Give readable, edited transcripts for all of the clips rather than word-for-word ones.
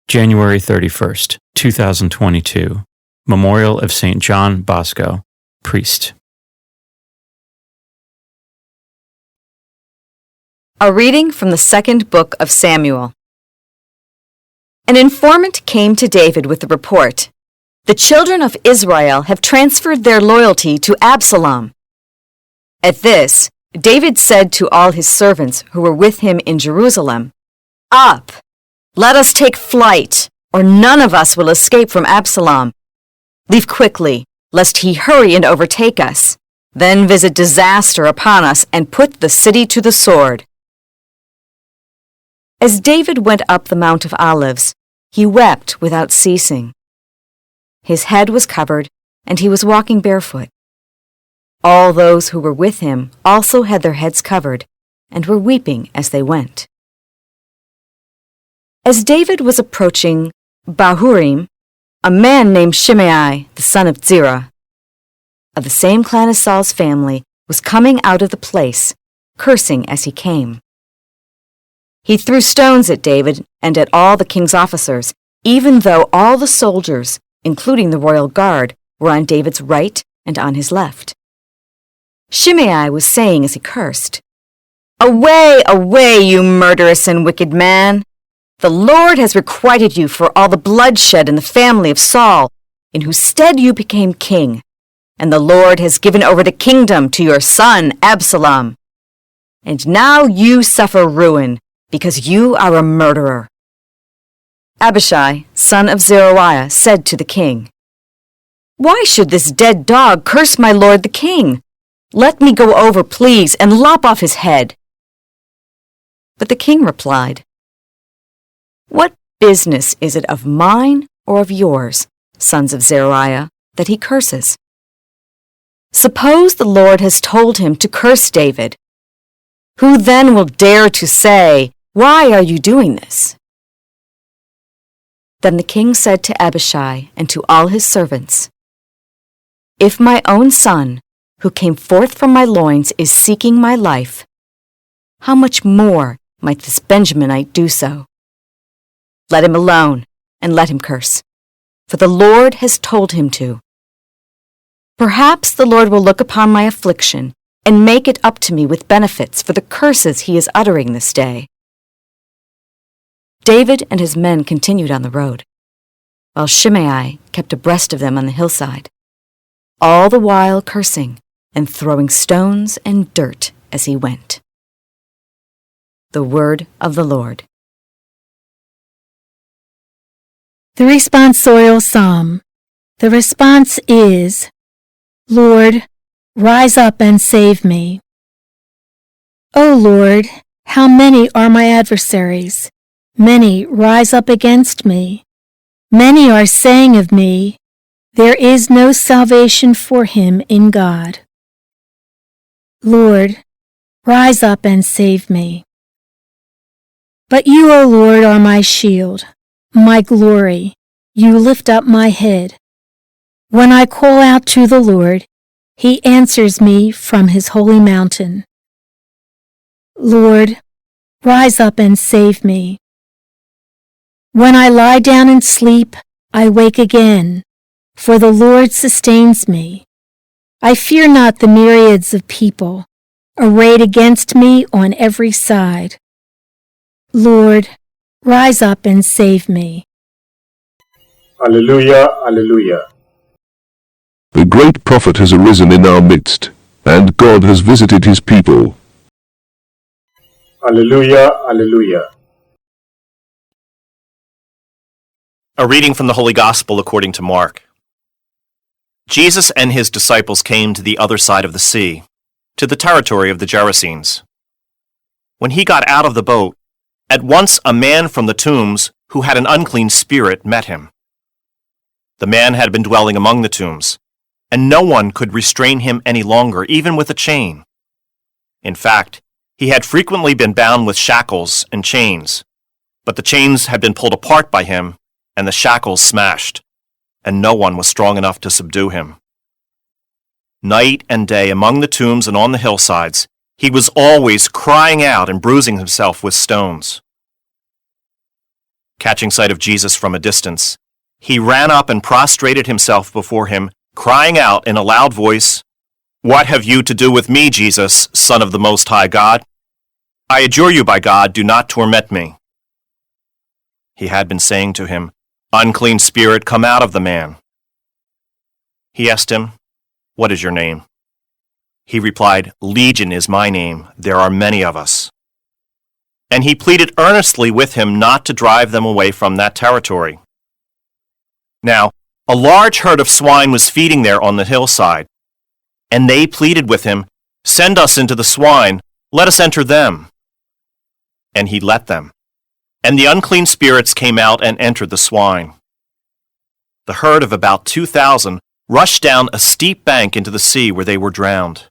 January 31st, 2022. Memorial of St. John Bosco, priest. A reading from the second book of Samuel. An informant came to David with the report, "The children of Israel have transferred their loyalty to Absalom." At this, David said to all his servants who were with him in Jerusalem, "Up! Let us take flight, or none of us will escape from Absalom. Leave quickly, lest he hurry and overtake us, then visit disaster upon us and put the city to the sword." As David went up the Mount of Olives, he wept without ceasing. His head was covered, and he was walking barefoot. All those who were with him also had their heads covered, and were weeping as they went. As David was approaching Bahurim, a man named Shimei, the son of Zerah, of the same clan as Saul's family, was coming out of the place, cursing as he came. He threw stones at David and at all the king's officers, even though all the soldiers, including the royal guard, were on David's right and on his left. Shimei was saying as he cursed, "Away, away, you murderous and wicked man! The Lord has requited you for all the bloodshed in the family of Saul, in whose stead you became king, and the Lord has given over the kingdom to your son Absalom. And now you suffer ruin, because you are a murderer." Abishai, son of Zeruiah, said to the king, "Why should this dead dog curse my lord the king? Let me go over, please, and lop off his head." But the king replied, "What business is it of mine or of yours, sons of Zeruiah, that he curses? Suppose the Lord has told him to curse David. Who then will dare to say, 'Why are you doing this?'" Then the king said to Abishai and to all his servants, "If my own son, who came forth from my loins, is seeking my life, how much more might this Benjaminite do so? Let him alone, and let him curse, for the Lord has told him to. Perhaps the Lord will look upon my affliction and make it up to me with benefits for the curses he is uttering this day." David and his men continued on the road, while Shimei kept abreast of them on the hillside, all the while cursing and throwing stones and dirt as he went. The word of the Lord. The responsorial psalm. The response is, "Lord, rise up and save me." O Lord, how many are my adversaries? Many rise up against me. Many are saying of me, "There is no salvation for him in God." Lord, rise up and save me. But you, O Lord, are my shield, my glory. You lift up my head. When I call out to the Lord, he answers me from his holy mountain. Lord, rise up and save me. When I lie down and sleep, I wake again, for the Lord sustains me. I fear not the myriads of people, arrayed against me on every side. Lord, rise up and save me. Alleluia, Alleluia. The great prophet has arisen in our midst, and God has visited his people. Alleluia, Alleluia. A reading from the Holy Gospel according to Mark. Jesus and his disciples came to the other side of the sea, to the territory of the Gerasenes. When he got out of the boat, at once a man from the tombs who had an unclean spirit met him. The man had been dwelling among the tombs, and no one could restrain him any longer, even with a chain. In fact, he had frequently been bound with shackles and chains, but the chains had been pulled apart by him, and the shackles smashed, and no one was strong enough to subdue him. Night and day among the tombs and on the hillsides, he was always crying out and bruising himself with stones. catching sight of Jesus from a distance, he ran up and prostrated himself before him, crying out in a loud voice, "What have you to do with me, Jesus, Son of the Most High God? I adjure you by God, do not torment me." He had been saying to him, "Unclean spirit, come out of the man." He asked him, "What is your name?" He replied, "Legion is my name, there are many of us." And he pleaded earnestly with him not to drive them away from that territory. Now, a large herd of swine was feeding there on the hillside, and they pleaded with him, "Send us into the swine, let us enter them." And he let them. And the unclean spirits came out and entered the swine. The herd of about 2,000 rushed down a steep bank into the sea where they were drowned.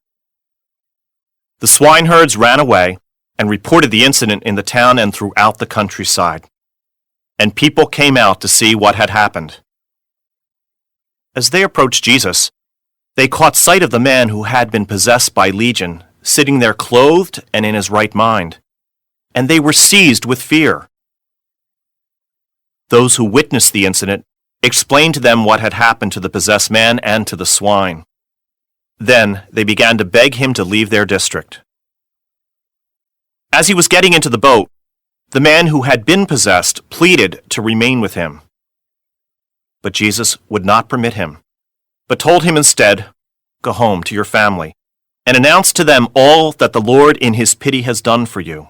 The swineherds ran away and reported the incident in the town and throughout the countryside. And people came out to see what had happened. As they approached Jesus, they caught sight of the man who had been possessed by Legion, sitting there clothed and in his right mind, and they were seized with fear. Those who witnessed the incident explained to them what had happened to the possessed man and to the swine. Then they began to beg him to leave their district. As he was getting into the boat, the man who had been possessed pleaded to remain with him. But Jesus would not permit him, but told him instead, "Go home to your family, and announce to them all that the Lord in his pity has done for you."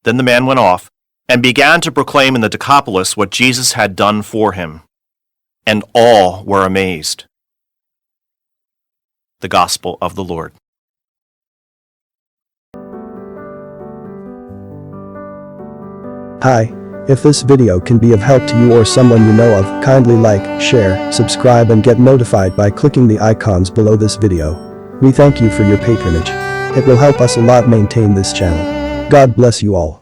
Then the man went off and began to proclaim in the Decapolis what Jesus had done for him, and all were amazed. The Gospel of the Lord. Hi, if this video can be of help to you or someone you know of, kindly like, share, subscribe and get notified by clicking the icons below this video. We thank you for your patronage. It will help us a lot maintain this channel. God bless you all.